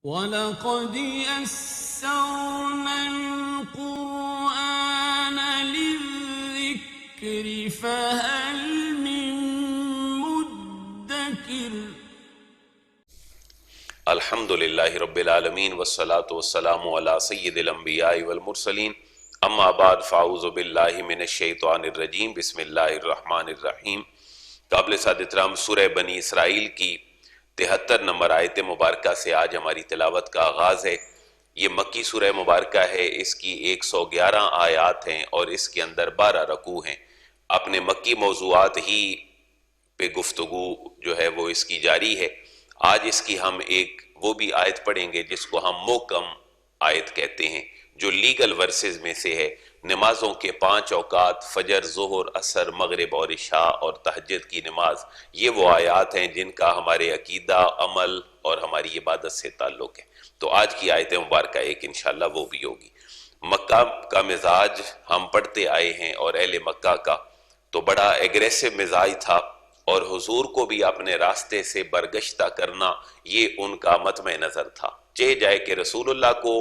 وَلَقَدْ يَسَّرْنَا الْقُرْآنَ لِلذِّكْرِ فَهَلْ مِن مُّدَّكِرٍ الحمد للہ رب العالمین والصلاة والسلام علی سید الانبیاء والمرسلین اما بعد فاعوذ باللہ من الشیطان الرجیم بسم اللہ الرحمن الرحیم۔ قابل سعادت احترام سورہ بنی اسرائیل کی 73 نمبر آیت مبارکہ سے آج ہماری تلاوت کا آغاز ہے۔ یہ مکی سورہ مبارکہ ہے، اس کی 111 آیات ہیں اور اس کے اندر 12 رکوع ہیں۔ اپنے مکی موضوعات ہی پہ گفتگو جو ہے وہ اس کی جاری ہے۔ آج اس کی ہم ایک وہ بھی آیت پڑھیں گے جس کو ہم محکم آیت کہتے ہیں، جو لیگل ورسز میں سے ہے۔ نمازوں کے 5 اوقات فجر، ظہر، عصر، مغرب اور عشاء اور تہجد کی نماز، یہ وہ آیات ہیں جن کا ہمارے عقیدہ، عمل اور ہماری عبادت سے تعلق ہے۔ تو آج کی آیت مبارکہ ایک انشاءاللہ وہ بھی ہوگی۔ مکہ کا مزاج ہم پڑھتے آئے ہیں اور اہل مکہ کا تو بڑا ایگریسو مزاج تھا، اور حضور کو بھی اپنے راستے سے برگشتہ کرنا یہ ان کا مطمع نظر تھا۔ چاہے جائے کہ رسول اللہ کو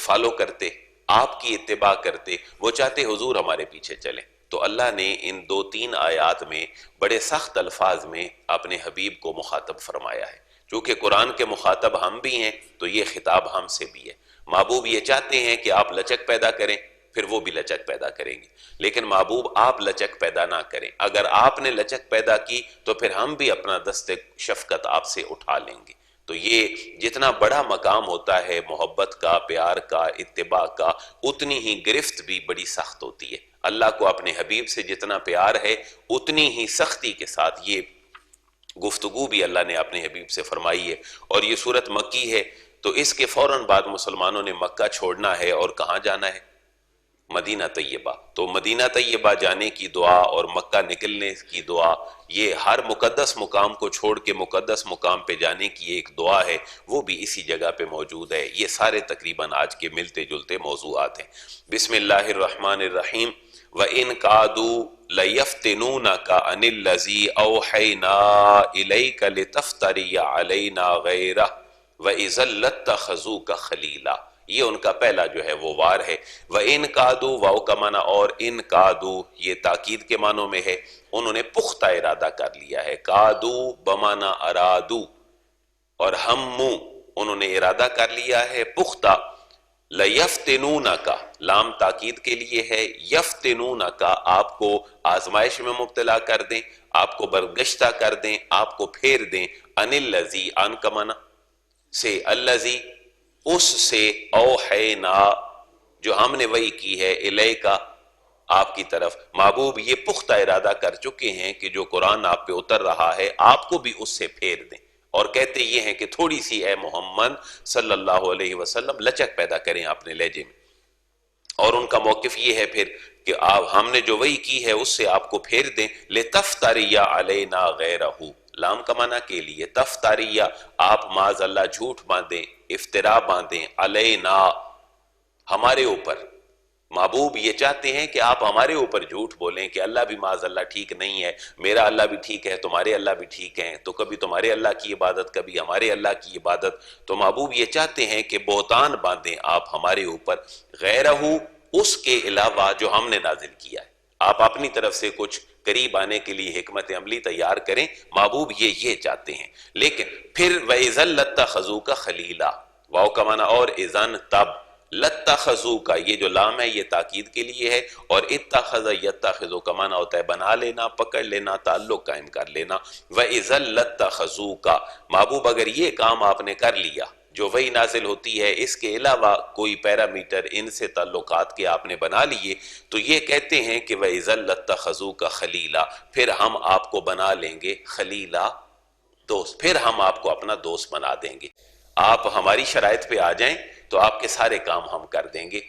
فالو کرتے، آپ کی اتباع کرتے، وہ چاہتے حضور ہمارے پیچھے چلیں۔ تو اللہ نے ان 2-3 آیات میں بڑے سخت الفاظ میں اپنے حبیب کو مخاطب فرمایا ہے۔ چونکہ قرآن کے مخاطب ہم بھی ہیں تو یہ خطاب ہم سے بھی ہے۔ محبوب یہ چاہتے ہیں کہ آپ لچک پیدا کریں، پھر وہ بھی لچک پیدا کریں گے، لیکن محبوب آپ لچک پیدا نہ کریں۔ اگر آپ نے لچک پیدا کی تو پھر ہم بھی اپنا دست شفقت آپ سے اٹھا لیں گے۔ تو یہ جتنا بڑا مقام ہوتا ہے محبت کا، پیار کا، اتباع کا، اتنی ہی گرفت بھی بڑی سخت ہوتی ہے۔ اللہ کو اپنے حبیب سے جتنا پیار ہے اتنی ہی سختی کے ساتھ یہ گفتگو بھی اللہ نے اپنے حبیب سے فرمائی ہے۔ اور یہ صورت مکی ہے تو اس کے فوراً بعد مسلمانوں نے مکہ چھوڑنا ہے اور کہاں جانا ہے؟ مدینہ طیبہ۔ تو مدینہ طیبہ جانے کی دعا اور مکہ نکلنے کی دعا، یہ ہر مقدس مقام کو چھوڑ کے مقدس مقام پہ جانے کی ایک دعا ہے، وہ بھی اسی جگہ پہ موجود ہے۔ یہ سارے تقریباً آج کے ملتے جلتے موضوعات ہیں۔ بسم اللہ الرحمن الرحیم۔ وَإِن كَادُوا لَيَفْتِنُونَكَ عَنِ الَّذِي أَوْحَيْنَا إِلَيْكَ لِتَفْتَرِيَ عَلَيْنَا غَيْرَهُ وَإِذًا لَّاتَّخَذُوكَ خَلِيلًا۔ یہ ان کا پہلا جو ہے وہ وار ہے۔ وَإِن كَادُوا، واو کا معنی اور ان کادو یہ تاکید کے معنوں میں ہے، انہوں نے پختہ ارادہ کر لیا ہے۔ کادو بمعنی ارادو، اور ہمو انہوں نے ارادہ کر لیا ہے پختہ۔ لَيَفْتِنُونَكَ لام تاکید کے لیے ہے، یفتنونک آپ کو آزمائش میں مبتلا کر دیں، آپ کو برگشتہ کر دیں، آپ کو پھیر دیں۔ ان الذی، ان کا معنی سے، الذی اس سے، اوحینا جو ہم نے وحی کی ہے، الیکا آپ کی طرف۔ محبوب یہ پختہ ارادہ کر چکے ہیں کہ جو قرآن آپ پہ اتر رہا ہے آپ کو بھی اس سے پھیر دیں، اور کہتے یہ ہیں کہ تھوڑی سی اے محمد صلی اللہ علیہ وسلم لچک پیدا کریں اپنے لہجے میں۔ اور ان کا موقف یہ ہے پھر کہ ہم نے جو وحی کی ہے اس سے آپ کو پھیر دیں۔ لِتَفْتَرِيَ عَلَيْنَا غَيْرَهُ، لام کا معنی کے لیے، تفتریہ آپ معاذ اللہ جھوٹ باندھیں، افترا باندھیں، علینا ہمارے اوپر۔ محبوب یہ چاہتے ہیں کہ آپ ہمارے اوپر جھوٹ بولیں کہ اللہ بھی معاذ اللہ ٹھیک نہیں ہے، میرا اللہ بھی ٹھیک ہے، تمہارے اللہ بھی ٹھیک ہیں، تو کبھی تمہارے اللہ کی عبادت، کبھی ہمارے اللہ کی عبادت۔ تو محبوب یہ چاہتے ہیں کہ بہتان باندھیں آپ ہمارے اوپر، غیرہ اس کے علاوہ جو ہم نے نازل کیا ہے۔ آپ اپنی طرف سے کچھ قریب آنے کے لیے حکمت عملی تیار کریں، محبوب یہ چاہتے ہیں۔ لیکن پھر وَإِذًا لَّاتَّخَذُوكَ خَلِيلًا، واو کا معنی اور اذن تب، لَاتَّخَذُوكَ یہ جو لام ہے یہ تاکید کے لیے ہے، اور اتخذ یتخذ کا معنی ہوتا ہے بنا لینا، پکڑ لینا، تعلق قائم کر لینا۔ وَإِذًا لَّاتَّخَذُوكَ محبوب اگر یہ کام آپ نے کر لیا جو وحی نازل ہوتی ہے، اس کے علاوہ کوئی پیرامیٹر ان سے تعلقات کے آپ نے بنا لیے، تو یہ کہتے ہیں کہ وَإِذًا لَّاتَّخَذُوكَ خَلِيلًا پھر ہم آپ کو بنا لیں گے خلیلا، دوست، پھر ہم آپ کو اپنا دوست بنا دیں گے۔ آپ ہماری شرائط پہ آ جائیں تو آپ کے سارے کام ہم کر دیں گے۔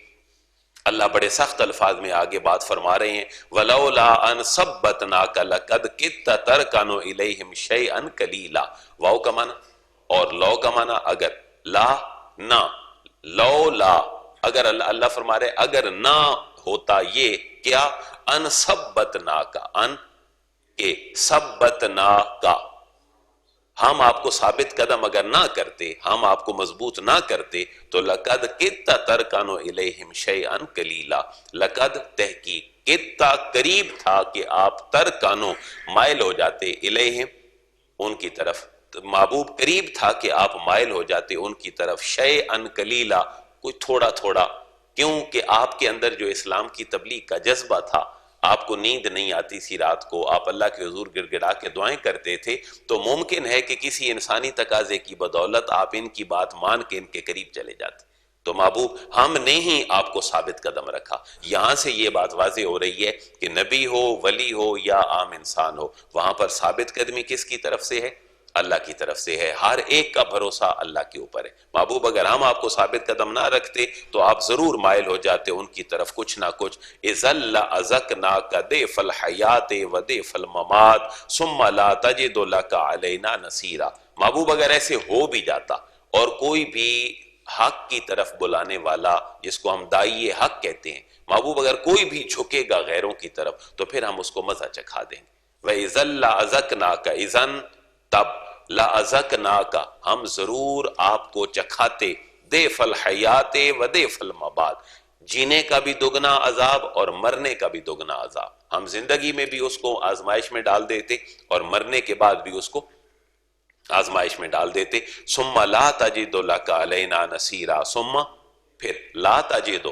اللہ بڑے سخت الفاظ میں آگے بات فرما رہے ہیں، وَلَوْلَا أَن ثَبَّتْنَاكَ لَقَدْ كِدتَّ تَرْكَنُ إِلَيْهِمْ شَيْئًا قَلِيلًا، واو کا معنی اور لو کا معنی اگر، لا نہ، لو لا اگر، اللہ فرما رہے اگر نہ ہوتا یہ کیا، ان ثبتناک، ان کے ثبتناک ہم آپ کو ثابت قدم اگر نہ کرتے، ہم آپ کو مضبوط نہ کرتے تو لقد کدت ترکنوا الیہم شیئا قلیلا، لقد تحقیق، کدتا قریب تھا کہ آپ ترکنوا مائل ہو جاتے، الیہم ان کی طرف، محبوب قریب تھا کہ آپ مائل ہو جاتے ان کی طرف، شیئا قلیلا، کوئی تھوڑا تھوڑا، کیوں کہ آپ کے اندر جو اسلام کی تبلیغ کا جذبہ تھا، آپ کو نیند نہیں آتی سی رات کو، آپ اللہ کے حضور گڑ گڑا کے دعائیں کرتے تھے، تو ممکن ہے کہ کسی انسانی تقاضے کی بدولت آپ ان کی بات مان کے ان کے قریب چلے جاتے۔ تو محبوب ہم نے ہی آپ کو ثابت قدم رکھا۔ یہاں سے یہ بات واضح ہو رہی ہے کہ نبی ہو، ولی ہو یا عام انسان ہو، وہاں پر ثابت قدمی کس کی طرف سے ہے؟ اللہ کی طرف سے ہے۔ ہر ایک کا بھروسہ اللہ کے اوپر ہے۔ محبوب اگر ہم آپ کو ثابت قدم نہ رکھتے تو آپ ضرور مائل ہو جاتے ان کی طرف کچھ نہ کچھ۔ اِذَا لَأَذَقْنَاكَ ضِعْفَ الْحَيَاةِ وَضِعْفَ الْمَمَاتِ ثُمَّ لَا تَجِدُ لَكَ عَلَيْنَا نَصِيرًا۔ محبوب اگر ایسے ہو بھی جاتا اور کوئی بھی حق کی طرف بلانے والا، جس کو ہم داعی حق کہتے ہیں، محبوب اگر کوئی بھی جھکے گا غیروں کی طرف تو پھر ہم اس کو مزہ چکھا دیں گے۔ وَإِذَا لَأَذَقْنَاكَ اِذَن تب لَأَذَقْنَاكَ ہم ضرور آپ کو چکھاتے ضِعْفَ الْحَيَاةِ وَضِعْفَ الْمَمَاتِ، جینے کا بھی دگنا عذاب اور مرنے کا بھی دگنا عذاب۔ ہم زندگی میں بھی اس کو آزمائش میں ڈال دیتے اور مرنے کے بعد بھی اس کو آزمائش میں ڈال دیتے۔ ثُمَّ لَا تَجِدُ لَكَ عَلَيْنَا نَصِيرًا، ثُمَّ پھر لا تجدو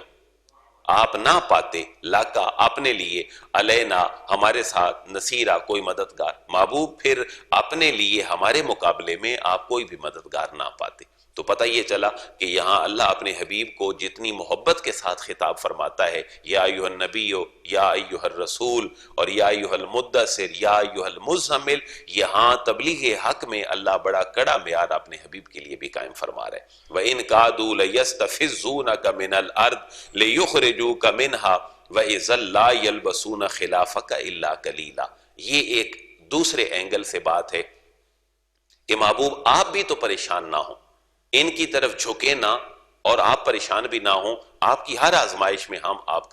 آپ نہ پاتے، لاکا اپنے لیے، علینا ہمارے ساتھ، نصیرہ کوئی مددگار، محبوب پھر اپنے لیے ہمارے مقابلے میں آپ کوئی بھی مددگار نہ پاتے۔ تو پتہ یہ چلا کہ یہاں اللہ اپنے حبیب کو جتنی محبت کے ساتھ خطاب فرماتا ہے، یا ایھا النبی، یا ایھا الرسول، اور یا ایھا المدثر، یا ایھا المزمل، یہاں تبلیغ حق میں اللہ بڑا کڑا معیار اپنے حبیب کے لیے بھی قائم فرما رہا ہے۔ وَإِن كَادُوا لَيَسْتَفِزُّونَكَ مِنَ الْأَرْضِ لِيُخْرِجُوكَ مِنْهَا وَإِذًا لَا يَلْبَسُونَ خِلَافَكَ إِلَّا قَلِيلًا۔ یہ ایک دوسرے اینگل سے بات ہے کہ محبوب آپ بھی تو پریشان نہ ہوں، ان کی طرف جھکے نہ اور آپ پریشان بھی نہ ہوں، آپ کی ہر آزمائش میں ہم آپ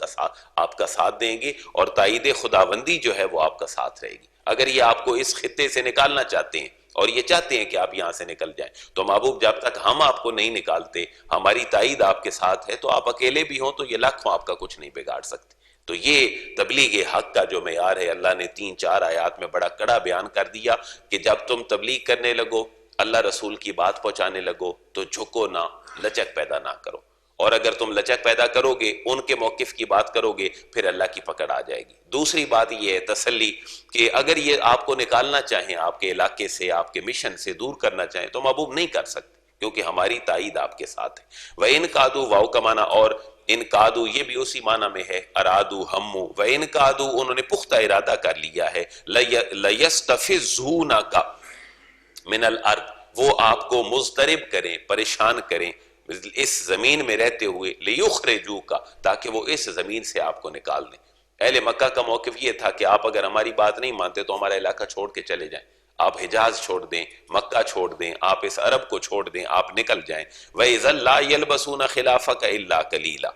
کا ساتھ دیں گے، اور تائید خداوندی جو ہے وہ آپ کا ساتھ رہے گی۔ اگر یہ آپ کو اس خطے سے نکالنا چاہتے ہیں اور یہ چاہتے ہیں کہ آپ یہاں سے نکل جائیں، تو محبوب جب تک ہم آپ کو نہیں نکالتے، ہماری تائید آپ کے ساتھ ہے، تو آپ اکیلے بھی ہوں تو یہ لاکھوں آپ کا کچھ نہیں بگاڑ سکتے۔ تو یہ تبلیغ حق کا جو معیار ہے، اللہ نے 3-4 آیات میں بڑا کڑا بیان کر دیا کہ جب تم تبلیغ کرنے لگو، اللہ رسول کی بات پہنچانے لگو، تو جھکو نہ، لچک پیدا نہ کرو، اور اگر تم لچک پیدا کرو گے، ان کے موقف کی بات کرو گے، پھر اللہ کی پکڑ آ جائے گی۔ دوسری بات یہ ہے تسلی کہ اگر یہ آپ کو نکالنا چاہیں، آپ کے علاقے سے، آپ کے مشن سے دور کرنا چاہیں، تو محبوب نہیں کر سکتے، کیونکہ ہماری تائید آپ کے ساتھ ہے۔ وَإِن كَادُوا واو کا معنی، اور ان کادو یہ بھی اسی معنی میں ہے، ارادو ہمو، وَإِن كَادُوا انہوں نے پختہ ارادہ کر لیا ہے، لَيَسْتَفِزُّونَكَ من الارض، وہ آپ کو مضطرب کریں، پریشان کریں اس زمین میں رہتے ہوئے، لیخرجوکا، تاکہ وہ اس زمین سے آپ کو نکال دیں۔ اہل مکہ کا موقف یہ تھا کہ آپ اگر ہماری بات نہیں مانتے تو ہمارا علاقہ چھوڑ کے چلے جائیں، آپ حجاز چھوڑ دیں، مکہ چھوڑ دیں، آپ اس عرب کو چھوڑ دیں، آپ نکل جائیں۔ وَإِذًا لَا يَلْبَسُونَ خِلَافَكَ إِلَّا قَلِيلًا،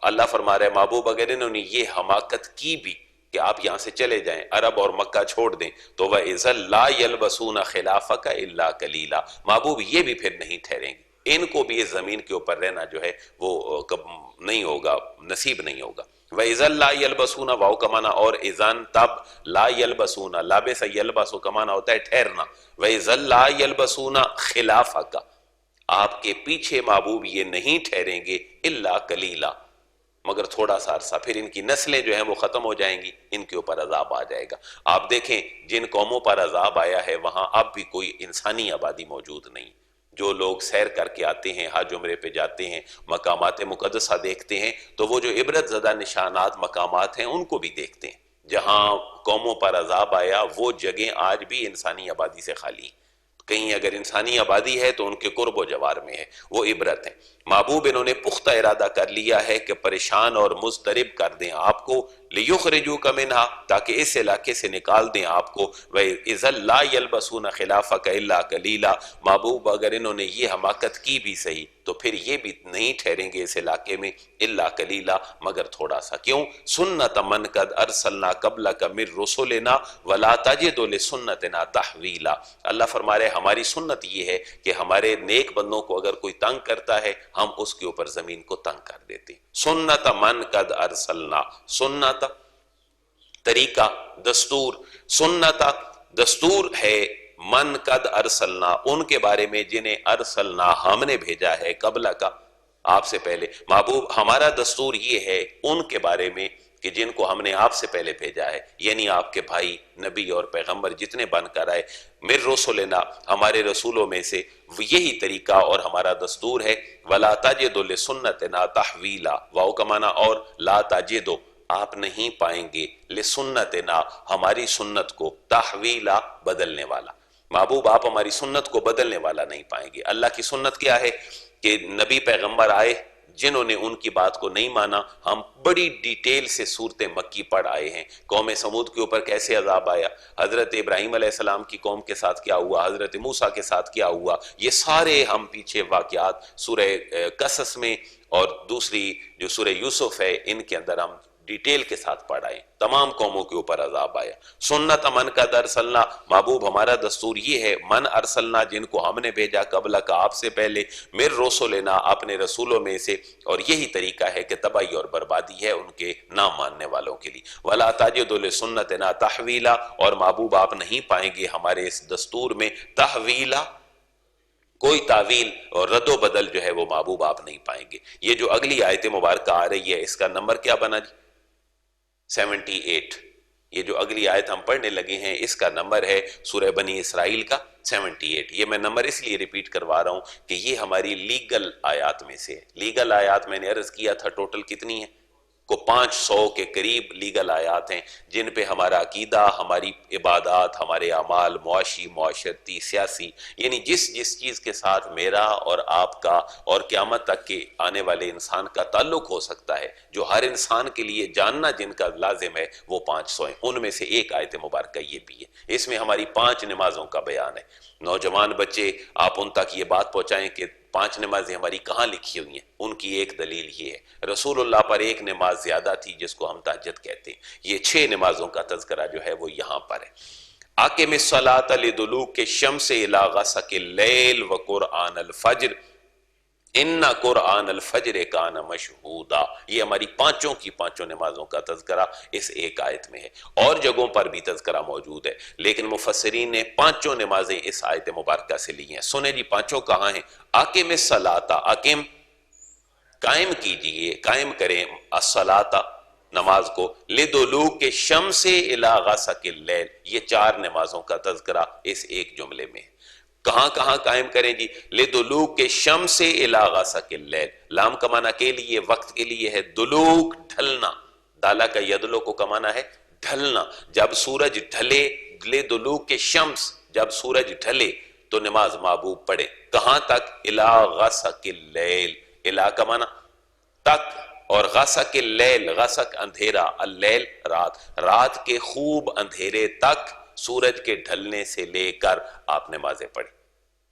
اللہ فرما رہے ہیں محبوب اگر انہوں نے یہ حماقت کی بھی کہ آپ یہاں سے چلے جائیں، عرب اور مکہ چھوڑ دیں، تو وَإِذًا لَا يَلْبَسُونَ خِلَافَكَ إِلَّا قَلِيلًا، محبوب یہ بھی پھر نہیں ٹھہریں گے، ان کو بھی اس زمین کے اوپر رہنا جو ہے وہ نہیں ہوگا، نصیب نہیں ہوگا۔ وَإِذًا لَا يَلْبَسُونَ واو کا معنی، اور اذن تب، لا يلبسون، لابس یلبس کا معنی ہوتا ہے ٹھہرنا۔ وَإِذًا لَا يَلْبَسُونَ خِلَافَكَ، آپ کے پیچھے محبوب یہ نہیں ٹھہریں گے، إِلَّا قَلِيلًا، مگر تھوڑا سا عرصہ، پھر ان کی نسلیں جو ہیں وہ ختم ہو جائیں گی، ان کے اوپر عذاب آ جائے گا۔ آپ دیکھیں جن قوموں پر عذاب آیا ہے وہاں اب بھی کوئی انسانی آبادی موجود نہیں۔ جو لوگ سیر کر کے آتے ہیں، حج عمرے پہ جاتے ہیں، مقامات مقدسہ دیکھتے ہیں، تو وہ جو عبرت زدہ نشانات مقامات ہیں ان کو بھی دیکھتے ہیں۔ جہاں قوموں پر عذاب آیا وہ جگہیں آج بھی انسانی آبادی سے خالی ہیں، کہیں اگر انسانی آبادی ہے تو ان کے قرب و جوار میں ہے، وہ عبرت ہے۔ محبوب انہوں نے پختہ ارادہ کر لیا ہے کہ پریشان اور مضطرب کر دیں آپ کو، لِيُخْرِجُوكَ مِنْهَا تاکہ اس علاقے سے نکال دیں آپ کو، وَإِذًا لَا يَلْبَسُونَ خِلَافَكَ إِلَّا قَلِيلًا محبوب اگر انہوں نے یہ حماقت کی بھی صحیح تو پھر یہ بھی نہیں ٹھہریں گے اس علاقے میں الا قلیلا مگر تھوڑا سا۔ کیوں؟ سنت من قد ارسلنا قبلک من رسلنا ولا تجد لسنتنا تحویلا۔ اللہ فرما رہے ہماری سنت یہ ہے کہ ہمارے نیک بندوں کو اگر کوئی تنگ کرتا ہے ہم اس کے اوپر زمین کو تنگ کر دیتے ہیں۔ سنت من قد ارسلنا، سنت طریقہ، دستور، سنت دستور ہے من قد ارسلنا ان کے بارے میں جنہیں ارسلنا ہم نے بھیجا ہے، قبل کا آپ سے پہلے۔ محبوب ہمارا دستور یہ ہے ان کے بارے میں کہ جن کو ہم نے آپ سے پہلے بھیجا ہے، یعنی آپ کے بھائی نبی اور پیغمبر جتنے بن کر آئے، من رسلنا ہمارے رسولوں میں سے یہی طریقہ اور ہمارا دستور ہے۔ ولا تجد لسنتنا تحویلا، واو کا معنی اور لا تجد آپ نہیں پائیں گے لسنتنا ہماری سنت کو تحویلا بدلنے والا۔ محبوب آپ ہماری سنت کو بدلنے والا نہیں پائیں گے۔ اللہ کی سنت کیا ہے کہ نبی پیغمبر آئے، جنہوں نے ان کی بات کو نہیں مانا، ہم بڑی ڈیٹیل سے صورت مکی پڑھ آئے ہیں۔ قوم سمود کے اوپر کیسے عذاب آیا، حضرت ابراہیم علیہ السلام کی قوم کے ساتھ کیا ہوا، حضرت موسیٰ کے ساتھ کیا ہوا، یہ سارے ہم پیچھے واقعات سورہ قصص میں اور دوسری جو سورہ یوسف ہے ان کے اندر ہم ڈیٹیل کے ساتھ پڑھائیں۔ تمام قوموں کے اوپر عذاب آیا۔ سنت من قد ارسلنا محبوب ہمارا دستور یہ ہے، من ارسلنا جن کو ہم نے بھیجا قبل کا آپ سے پہلے، من رسلنا اپنے رسولوں میں سے، اور یہی طریقہ ہے کہ تباہی اور بربادی ہے ان کے نہ ماننے والوں کے لیے۔ ولا تجد لسنتنا تحویلا اور محبوب آپ نہیں پائیں گے ہمارے اس دستور میں تحویلا، کوئی تعویل اور رد و بدل جو ہے وہ محبوب آپ نہیں پائیں گے۔ یہ جو اگلی آیت مبارکہ آ رہی ہے اس کا نمبر کیا بنا جی؟ 78۔ یہ جو اگلی آیت ہم پڑھنے لگے ہیں اس کا نمبر ہے سورہ بنی اسرائیل کا 78۔ یہ میں نمبر اس لیے ریپیٹ کروا رہا ہوں کہ یہ ہماری لیگل آیات میں سے ہے۔ لیگل آیات میں نے عرض کیا تھا ٹوٹل کتنی ہیں، کو 500 کے قریب لیگل آیات ہیں جن پہ ہمارا عقیدہ، ہماری عبادات، ہمارے اعمال، معاشی، معاشرتی، سیاسی، یعنی جس چیز کے ساتھ میرا اور آپ کا اور قیامت تک کے آنے والے انسان کا تعلق ہو سکتا ہے، جو ہر انسان کے لیے جاننا جن کا لازم ہے، وہ 500 ہیں۔ ان میں سے ایک آیت مبارکہ یہ بھی ہے، اس میں ہماری 5 نمازوں کا بیان ہے۔ نوجوان بچے آپ ان تک یہ بات پہنچائیں کہ 5 نمازیں ہماری کہاں لکھی ہوئی ہیں، ان کی ایک دلیل یہ ہے، رسول اللہ پر ایک نماز زیادہ تھی جس کو ہم تہجد کہتے ہیں۔ یہ 6 نمازوں کا تذکرہ جو ہے وہ یہاں پر ہے۔ اقم الصلاۃ لدلوک الشمس الی غسق اللیل وقرآن الفجر ان قرآن الفجر کان مشہودا۔ یہ ہماری پانچوں نمازوں کا تذکرہ اس ایک آیت میں ہے، اور جگہوں پر بھی تذکرہ موجود ہے، لیکن مفسرین نے 5 نمازیں اس آیت مبارکہ سے لی ہیں۔ سنیں جی 5 کہاں ہیں؟ اقم الصلاۃ، اقم قائم کیجئے، قائم کریں، الصلاۃ نماز کو، لدلوک الشمس الی غسق اللیل، یہ 4 نمازوں کا تذکرہ اس ایک جملے میں ہے۔ کہاں کہاں قائم کریں جی؟ لدلوک الشمس الی غسق اللیل، لام کا معنی کے لیے وقت کے لیے ہے، دلوک ڈھلنا، دالا کا یدلو کو کا معنی ہے ڈھلنا، جب سورج ڈھلے، لدلوک الشمس جب سورج ڈھلے تو نماز محبوب پڑھے۔ کہاں تک؟ الی غسق اللیل، الی کا معنی تک، اور غسق اللیل، غسق اندھیرا، اللیل رات، رات کے خوب اندھیرے تک سورج کے ڈھلنے سے لے کر آپ نمازیں پڑھیں۔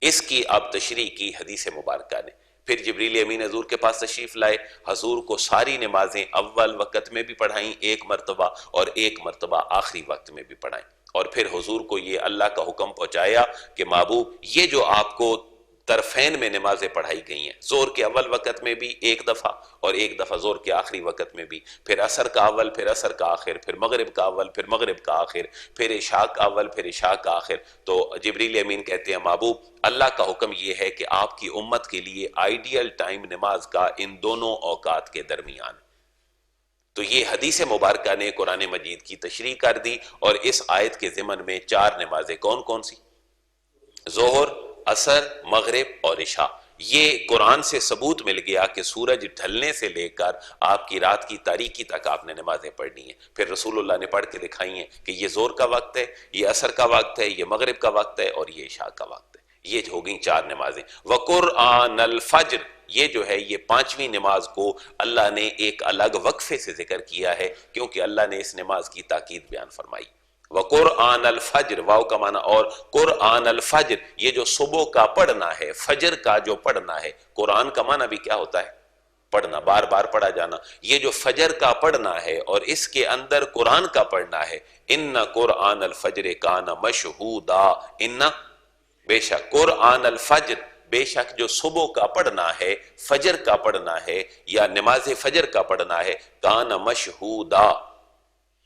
اس کی اب تشریح کی حدیث مبارکہ نے۔ پھر جبریل امین حضور کے پاس تشریف لائے، حضور کو ساری نمازیں اول وقت میں بھی پڑھائیں 1 مرتبہ، اور 1 مرتبہ آخری وقت میں بھی پڑھائیں، اور پھر حضور کو یہ اللہ کا حکم پہنچایا کہ محبوب یہ جو آپ کو طرفین میں نمازیں پڑھائی گئی ہیں، زور کے اول وقت میں بھی 1 دفعہ، اور 1 دفعہ زور کے آخری وقت میں بھی، پھر عصر کا اول، پھر عصر کا آخر، پھر مغرب کا اول، پھر مغرب کا آخر، پھر عشاء کا اول، پھر عشاء کا آخر۔ تو جبریل امین کہتے ہیں محبوب اللہ کا حکم یہ ہے کہ آپ کی امت کے لیے آئیڈیل ٹائم نماز کا ان دونوں اوقات کے درمیان۔ تو یہ حدیث مبارکہ نے قرآن مجید کی تشریح کر دی، اور اس آیت کے ضمن میں 4 نمازیں کون کون سی؟ ظہر، عصر، مغرب اور عشاء۔ یہ قرآن سے ثبوت مل گیا کہ سورج ڈھلنے سے لے کر آپ کی رات کی تاریکی تک آپ نے نمازیں پڑھنی ہیں۔ پھر رسول اللہ نے پڑھ کے دکھائی ہیں کہ یہ زور کا وقت ہے، یہ عصر کا وقت ہے، یہ مغرب کا وقت ہے، اور یہ عشاء کا وقت ہے۔ یہ ہو گئی 4 نمازیں۔ وقرآن الفجر، یہ جو ہے یہ 5ویں نماز کو اللہ نے ایک الگ وقفے سے ذکر کیا ہے کیونکہ اللہ نے اس نماز کی تاکید بیان فرمائی۔ وقرآن الفجر، واو کا معنی اور قرآن الفجر، یہ جو صبح کا پڑھنا ہے، فجر کا جو پڑھنا ہے، قرآن کا معنی بھی کیا ہوتا ہے؟ پڑھنا، بار بار پڑھا جانا۔ یہ جو فجر کا پڑھنا ہے اور اس کے اندر قرآن کا پڑھنا ہے، ان قرآن الفجر کان مشہودا، ان بے شک قرآن الفجر، بے شک جو صبح کا پڑھنا ہے، فجر کا پڑھنا ہے یا نماز فجر کا پڑھنا ہے، کان مشہودا،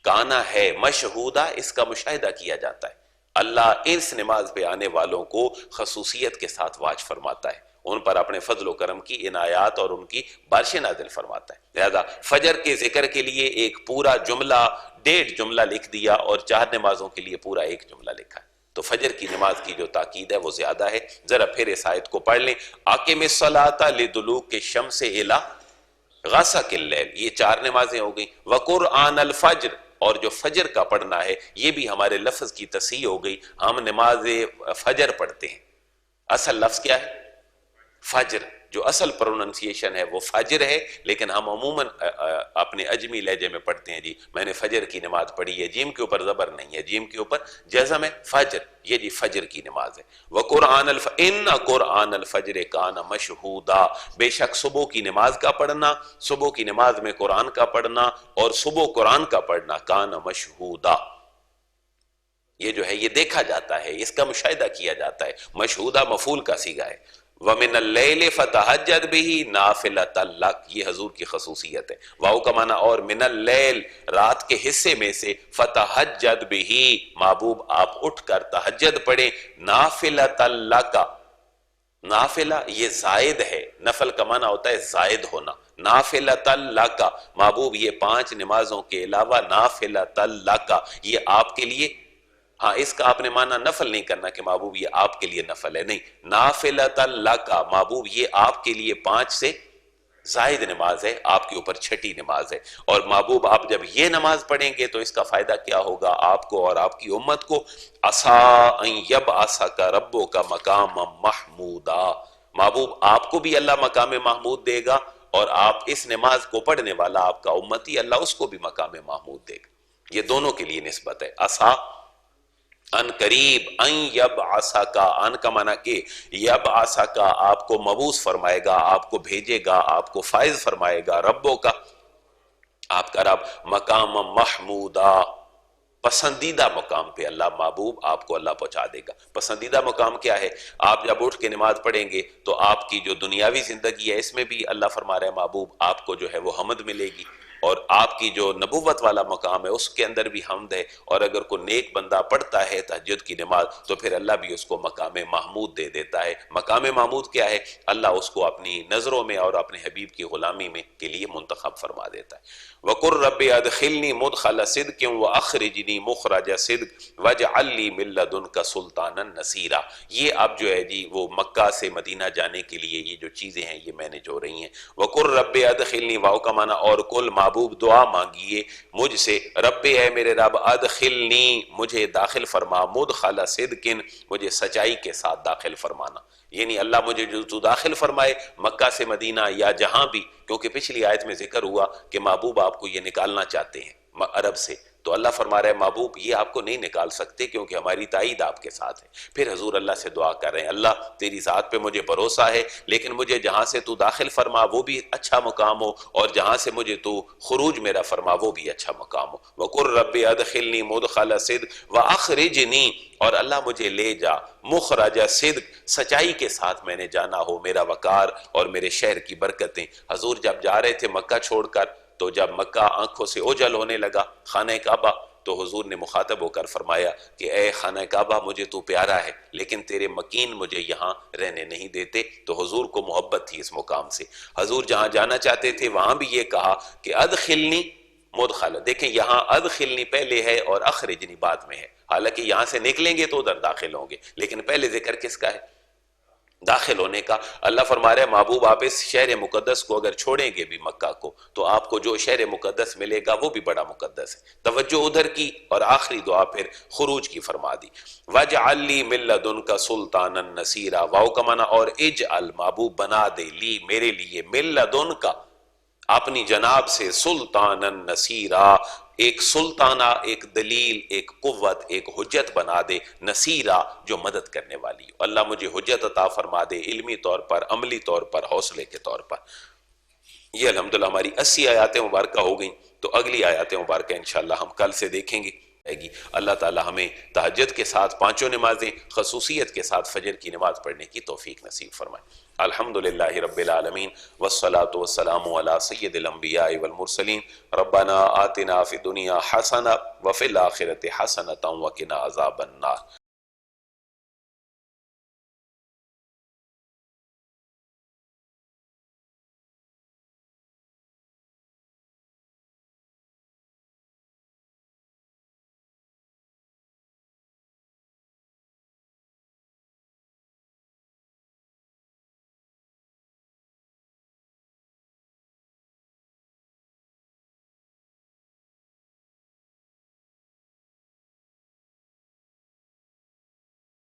کانا ہے مشہودہ، اس کا مشاہدہ کیا جاتا ہے۔ اللہ اس نماز پہ آنے والوں کو خصوصیت کے ساتھ واج فرماتا ہے، ان پر اپنے فضل و کرم کی عنایات اور ان کی بارشیں نازل فرماتا ہے۔ لہذا فجر کے ذکر کے لیے ایک پورا جملہ، 1.5 جملہ لکھ دیا اور 4 نمازوں کے لیے پورا 1 جملہ لکھا ہے۔ تو فجر کی نماز کی جو تاکید ہے وہ زیادہ ہے۔ ذرا پھر اس آیت کو پڑھ لیں، اقم الصلاۃ لدلوک الشمس الی غسق اللیل، یہ 4 نمازیں ہو گئیں۔ وقرآن الفجر، اور جو فجر کا پڑھنا ہے، یہ بھی ہمارے لفظ کی تصحیح ہو گئی، ہم نماز فجر پڑھتے ہیں، اصل لفظ کیا ہے؟ فجر، جو اصل پروننسیشن ہے وہ فجر ہے، لیکن ہم عموماً اپنے اجمی لہجے میں پڑھتے ہیں، جی میں نے فجر کی نماز پڑھی ہے، جیم کے اوپر زبر نہیں ہے، جیم کے اوپر جزم ہے، فجر، یہ جی فجر کی نماز ہے۔ وقرآن ان قرآن الفجر کان مشہودا، بے شک صبح کی نماز کا پڑھنا، صبح کی نماز میں قرآن کا پڑھنا اور صبح قرآن کا پڑھنا، کان مشہودا، یہ جو ہے یہ دیکھا جاتا ہے، اس کا مشاہدہ کیا جاتا ہے۔ مشہودہ مفعول کا صیغہ ہے۔ وَمِنَ اللَّيْلِ فَتَہَجَّدْ بِهِ نَافِلَةً لَكَ، یہ حضور کی خصوصیت ہے۔ واو کا معنی اور، من اللیل، رات کے حصے میں سے، فَتَہَجَّدْ بِهِ، محبوب آپ اٹھ کر تہجد پڑھیں، نَافِلَةً لَكَ، نافلہ یہ زائد ہے، نفل کا معنی ہوتا ہے زائد ہونا، نَافِلَةً لَكَ، محبوب یہ 5 نمازوں کے علاوہ نَافِلَةً لَكَ، یہ آپ کے لیے، ہاں اس کا آپ نے معنی نفل نہیں کرنا کہ محبوب یہ آپ کے لیے نفل ہے، نہیں، نافلۃ لک، محبوب یہ آپ کے لیے 5 سے زائد نماز ہے، آپ کے اوپر 6ٹھی نماز ہے۔ اور محبوب آپ جب یہ نماز پڑھیں گے تو اس کا فائدہ کیا ہوگا آپ کو اور آپ کی امت کو؟ عَسَىٰ أَن يَبْعَثَكَ رَبُّكَ مَقَامًا مَحْمُودًا، محبوب آپ کو بھی اللہ مقام محمود دے گا، اور آپ اس نماز کو پڑھنے والا آپ کا امتی، اللہ اس کو بھی مقام محمود دے گا۔ یہ دونوں کے لیے نسبت ہے، عَسَىٰ ان قریب، ان یبعثکا، ان کا معنی کہ یبعثکا، آپ کو مبعوث فرمائے گا، آپ کو بھیجے گا، آپ کو فائز فرمائے گا، ربوں کا، آپ کا رب، مقام محمودا، پسندیدہ مقام پہ اللہ محبوب آپ کو اللہ پہنچا دے گا۔ پسندیدہ مقام کیا ہے؟ آپ جب اٹھ کے نماز پڑھیں گے تو آپ کی جو دنیاوی زندگی ہے اس میں بھی اللہ فرما رہے ہیں محبوب آپ کو جو ہے وہ حمد ملے گی، اور آپ کی جو نبوت والا مقام ہے اس کے اندر بھی حمد ہے، اور اگر کوئی نیک بندہ پڑھتا ہے تہجد کی نماز تو پھر اللہ بھی اس کو مقام محمود دے دیتا ہے۔ مقام محمود کیا ہے؟ اللہ اس کو اپنی نظروں میں اور اپنے حبیب کی غلامی میں کے لیے منتخب فرما دیتا ہے۔ وَقُلْ رَبِّ أَدْخِلْنِي مُدْخَلَ صِدْقٍ وَأَخْرِجْنِي مُخْرَجَ صِدْقٍ وَاجْعَلْ لِي مِن لَّدُنْكَ سُلْطَانًا نَصِيرًا، یہ اب جو ہے جی وہ مکہ سے مدینہ جانے کے لیے یہ جو چیزیں ہیں یہ میں نے جو رہی ہیں۔ وَقُلْ رَبِّ أَدْخِلْنِي، واو کا معنی اور، کل محبوب دعا مانگیے مجھ سے، رب اے میرے رب، ادخلنی مجھے داخل فرما، مدخل صدق مجھے سچائی کے ساتھ داخل فرمانا، یعنی اللہ مجھے جو تو داخل فرمائے مکہ سے مدینہ یا جہاں بھی، کیونکہ پچھلی آیت میں ذکر ہوا کہ محبوب آپ کو یہ نکالنا چاہتے ہیں عرب سے، تو اللہ فرما رہا ہے محبوب یہ آپ کو نہیں نکال سکتے کیونکہ ہماری تائید آپ کے ساتھ ہے۔ پھر حضور اللہ سے دعا کر رہے ہیں، اللہ تیری ذات پہ مجھے بھروسہ ہے، لیکن مجھے جہاں سے تو داخل فرما وہ بھی اچھا مقام ہو، اور جہاں سے مجھے تو خروج میرا فرما وہ بھی اچھا مقام ہو۔ وَقُلْ رَبِّ أَدْخِلْنِي مُدْخَلَ صِدْقٍ وَأَخْرِجْنِي، اور اللہ مجھے لے جا مخرج صدق، سچائی کے ساتھ میں نے جانا ہو، میرا وقار اور میرے شہر کی برکتیں۔ حضور جب جا رہے تھے مکہ چھوڑ کر، تو جب مکہ آنکھوں سے اوجھل ہونے لگا خانہ کعبہ، تو حضور نے مخاطب ہو کر فرمایا کہ اے خانہ کعبہ مجھے تو پیارا ہے لیکن تیرے مکین مجھے یہاں رہنے نہیں دیتے، تو حضور کو محبت تھی اس مقام سے، حضور جہاں جانا چاہتے تھے وہاں بھی یہ کہا کہ ادخلنی مدخل، دیکھیں یہاں ادخلنی پہلے ہے اور اخرجنی بعد میں ہے، حالانکہ یہاں سے نکلیں گے تو ادھر داخل ہوں گے، لیکن پہلے ذکر کس کا ہے؟ داخل ہونے کا۔ اللہ فرما رہا ہے محبوب آپ اس شہر مقدس کو اگر چھوڑیں گے بھی مکہ کو تو آپ کو جو شہر مقدس ملے گا وہ بھی بڑا مقدس ہے۔ توجہ ادھر کی، اور آخری دعا پھر خروج کی فرما دی، وَاجْعَلْ لِي مِن لَّدُنْكَ سُلْطَانًا نَصِيرًا، واو کا معنی اور اجعل محبوب بنا دے، لی میرے لیے، مِن لَّدُنْكَ اپنی جناب سے، سلطانًا نصیرا ایک سلطانہ، ایک دلیل، ایک قوت، ایک حجت بنا دے، نصیرا جو مدد کرنے والی ہو۔ اللہ مجھے حجت عطا فرما دے، علمی طور پر، عملی طور پر، حوصلے کے طور پر۔ یہ الحمدللہ ہماری 80 آیات مبارکہ ہو گئیں، تو اگلی آیات مبارکہ انشاءاللہ ہم کل سے دیکھیں گے۔ اللہ تعالی ہمیں تہجد کے ساتھ 5 نمازیں، خصوصیت کے ساتھ فجر کی نماز پڑھنے کی توفیق نصیب فرمائے۔ الحمدللہ رب العالمین والصلاة والسلام علی سید الانبیاء والمرسلین، ربنا آتنا فی الدنیا حسنہ وفی الآخرۃ حسنۃ وقنا عذاب النار۔